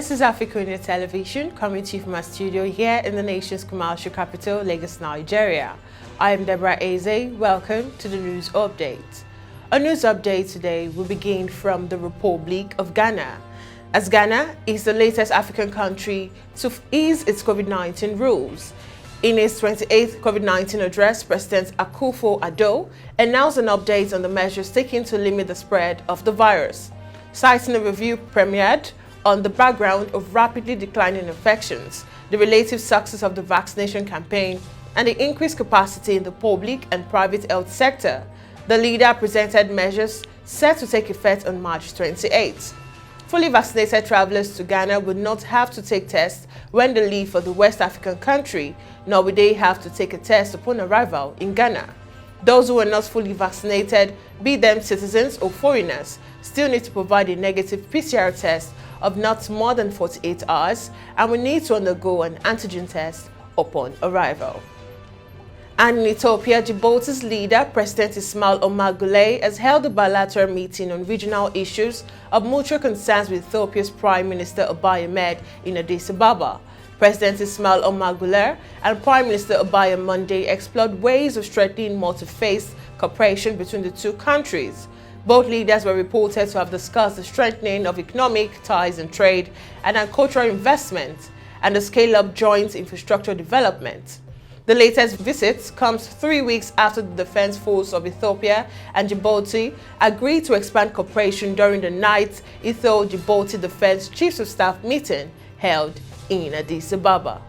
This is AFRICUNIA TV coming to you from our studio here in the nation's commercial capital, Lagos, Nigeria. I am Deborah Ezeh. Welcome to the news update. Our news update today will begin from the Republic of Ghana, as Ghana is the latest African country to ease its COVID-19 rules. In his 28th COVID-19 address, President Akufo-Addo announced an update on the measures taken to limit the spread of the virus, citing a review premiered on the background of rapidly declining infections, the relative success of the vaccination campaign, and the increased capacity in the public and private health sector. The leader presented measures set to take effect on March 28. Fully vaccinated travelers to Ghana would not have to take tests when they leave for the West African country, nor would they have to take a test upon arrival in Ghana. Those who are not fully vaccinated, be them citizens or foreigners, still need to provide a negative PCR test of not more than 48 hours and will need to undergo an antigen test upon arrival. And in Ethiopia, Djibouti's leader, President Ismail Omar Guelleh, has held a bilateral meeting on regional issues of mutual concerns with Ethiopia's Prime Minister Abiy Ahmed in Addis Ababa. President Ismail Omar Guelleh and Prime Minister Abiy Monday explored ways of strengthening multi-phase cooperation between the two countries. Both leaders were reported to have discussed the strengthening of economic ties and trade and agricultural investment and the scale-up joint infrastructure development. The latest visit comes 3 weeks after the Defense Force of Ethiopia and Djibouti agreed to expand cooperation during the ninth Ethiopia-Djibouti Defense Chiefs of Staff meeting held in Addis Ababa.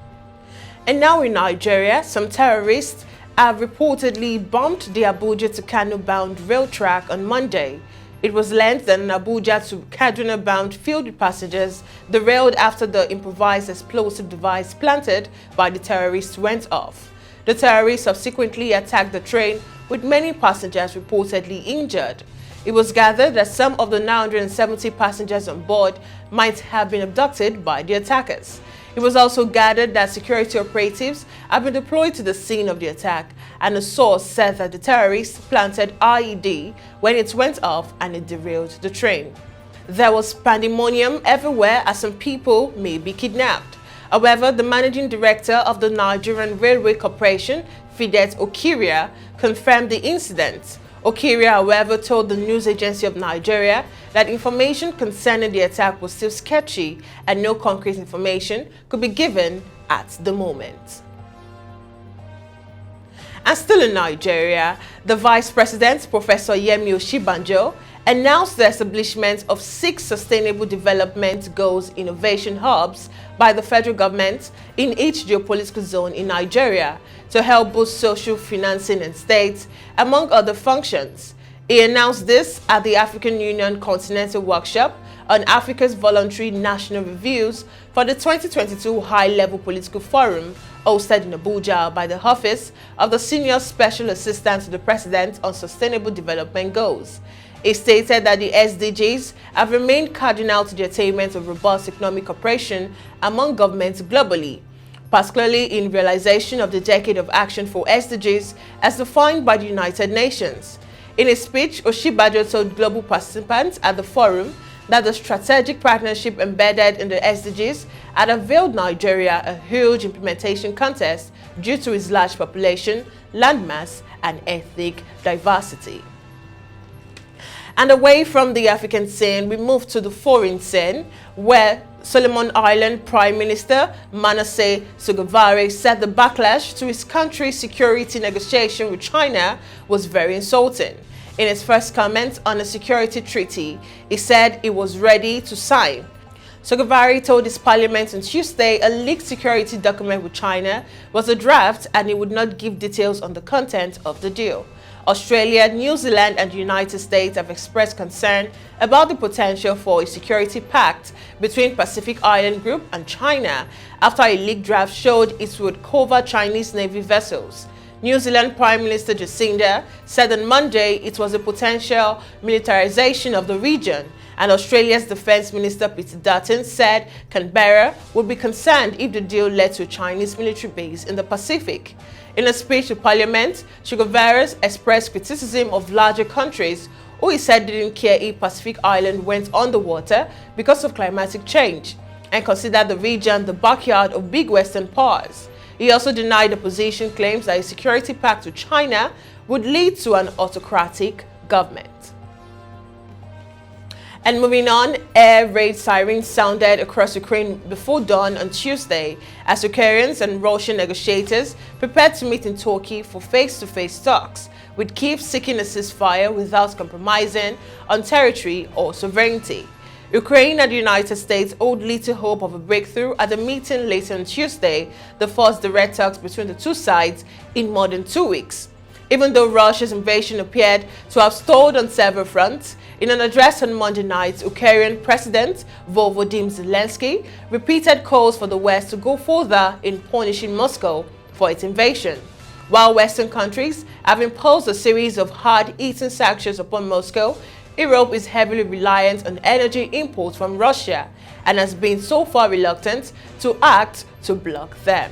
And now in Nigeria, some terrorists have reportedly bombed the Abuja to Kano bound rail track on Monday. It was learned that an Abuja to Kaduna bound filled with passengers derailed after the improvised explosive device planted by the terrorists went off. The terrorists subsequently attacked the train, with many passengers reportedly injured. It was gathered that some of the 970 passengers on board might have been abducted by the attackers. It was also gathered that security operatives have been deployed to the scene of the attack, and a source said that the terrorists planted IED when it went off and it derailed the train. There was pandemonium everywhere as some people may be kidnapped. However, the managing director of the Nigerian Railway Corporation, Fidet Okiria, confirmed the incident. Okiria, however, told the news agency of Nigeria that information concerning the attack was still sketchy and no concrete information could be given at the moment. And still in Nigeria, the Vice President, Professor Yemi Osinbajo, announced the establishment of 6 Sustainable Development Goals Innovation Hubs by the federal government in each geopolitical zone in Nigeria to help boost social financing in states, among other functions. He announced this at the African Union Continental Workshop on Africa's Voluntary National Reviews for the 2022 High-Level Political Forum hosted in Abuja by the Office of the Senior Special Assistant to the President on Sustainable Development Goals. He stated that the SDGs have remained cardinal to the attainment of robust economic cooperation among governments globally, particularly in realization of the Decade of Action for SDGs as defined by the United Nations. In a speech, Osinbajo told global participants at the forum that the strategic partnership embedded in the SDGs had availed Nigeria a huge implementation contest due to its large population, landmass, and ethnic diversity. And away from the African scene, we move to the foreign scene, where Solomon Island Prime Minister Manasseh Sogavare said the backlash to his country's security negotiation with China was very insulting. In his first comment on a security treaty, he said he was ready to sign. Sogavare told his parliament on Tuesday a leaked security document with China was a draft and he would not give details on the content of the deal. Australia, New Zealand and the United States have expressed concern about the potential for a security pact between Pacific Island Group and China after a leaked draft showed it would cover Chinese Navy vessels. New Zealand Prime Minister Jacinda said on Monday it was a potential militarization of the region, and Australia's Defence Minister Peter Dutton said Canberra would be concerned if the deal led to a Chinese military base in the Pacific. In a speech to Parliament, Sogavare expressed criticism of larger countries who he said didn't care if Pacific Island went underwater because of climatic change. and considered the region the backyard of big Western powers. He also denied opposition claims that a security pact with China would lead to an autocratic government. And moving on, air raid sirens sounded across Ukraine before dawn on Tuesday as Ukrainians and Russian negotiators prepared to meet in Turkey for face-to-face talks, with Kyiv seeking a ceasefire without compromising on territory or sovereignty. Ukraine and the United States hold little hope of a breakthrough at the meeting later on Tuesday, the first direct talks between the two sides in more than 2 weeks. Even though Russia's invasion appeared to have stalled on several fronts, in an address on Monday night, Ukrainian President Volodymyr Zelensky repeated calls for the West to go further in punishing Moscow for its invasion. While Western countries have imposed a series of hard-hitting sanctions upon Moscow, Europe is heavily reliant on energy imports from Russia and has been so far reluctant to act to block them.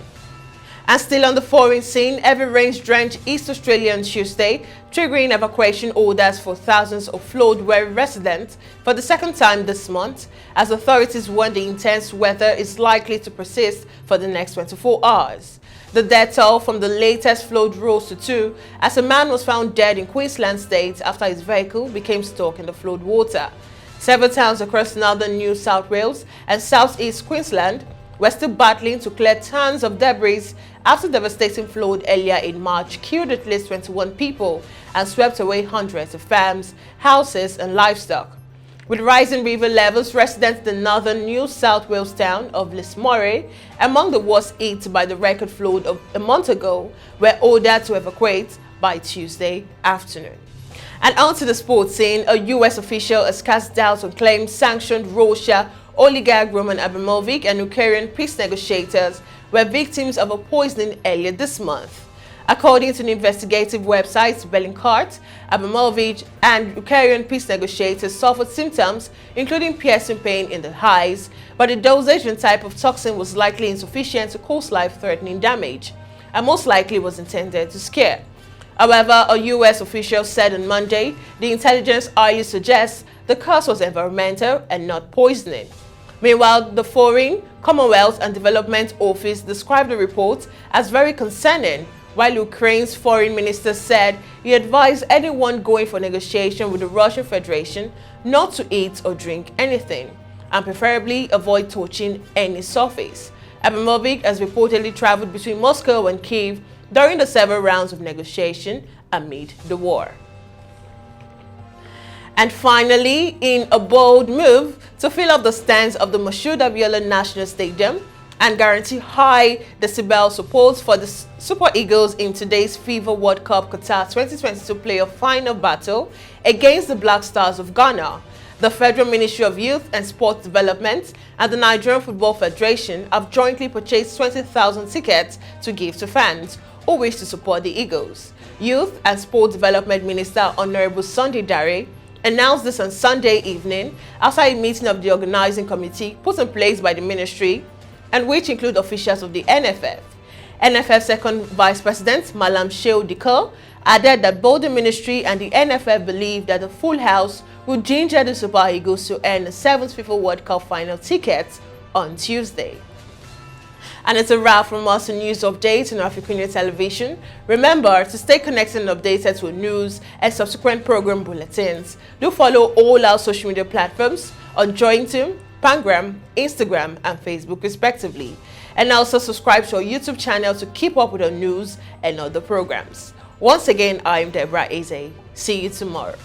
And still on the foreign scene, heavy rains drenched East Australia on Tuesday, triggering evacuation orders for thousands of flood-weary residents for the second time this month, as authorities warn the intense weather is likely to persist for the next 24 hours. The death toll from the latest flood rose to 2, as a man was found dead in Queensland state after his vehicle became stuck in the flood water. Several towns across northern New South Wales and southeast Queensland were still battling to clear tons of debris after devastating flood earlier in March killed at least 21 people and swept away hundreds of farms, houses and livestock. With rising river levels, residents in the northern New South Wales town of Lismore, among the worst hit by the record flood of a month ago, were ordered to evacuate by Tuesday afternoon. And on to the sports scene, a US official has cast doubts on claims sanctioned Russia oligarch Roman Abramovich and Ukrainian peace negotiators were victims of a poisoning earlier this month. According to the investigative website Bellingcat, Abramovich and Ukrainian peace negotiators suffered symptoms including piercing pain in the eyes, but the dosage and type of toxin was likely insufficient to cause life-threatening damage and most likely was intended to scare. However, a US official said on Monday the intelligence highly suggests the cause was environmental and not poisoning. Meanwhile, the Foreign, Commonwealth and Development Office described the report as very concerning, while Ukraine's foreign minister said he advised anyone going for negotiation with the Russian Federation not to eat or drink anything, and preferably avoid touching any surface. Abramovich has reportedly traveled between Moscow and Kyiv during the several rounds of negotiation amid the war. And finally, in a bold move to fill up the stands of the Moshood Abiola National Stadium and guarantee high decibel support for the Super Eagles in today's FIFA World Cup Qatar 2022 playoff final battle against the Black Stars of Ghana, the Federal Ministry of Youth and Sports Development and the Nigerian Football Federation have jointly purchased 20,000 tickets to give to fans who wish to support the Eagles. Youth and Sports Development Minister Honorable Sunday Dare announced this on Sunday evening after a meeting of the organizing committee put in place by the ministry, and which include officials of the NFF. NFF Second Vice President Malam Shehu Dikko added that both the ministry and the NFF believe that the full house will ginger the Super Eagles to earn the 7th FIFA World Cup final tickets on Tuesday. And it's a wrap from us on News Updates on AFRICUNIA Television. Remember to stay connected and updated to news and subsequent program bulletins. Do follow all our social media platforms on Jointim, Pangram, Instagram and Facebook respectively. And also subscribe to our YouTube channel to keep up with our news and other programs. Once again, I'm Deborah Ezeh. See you tomorrow.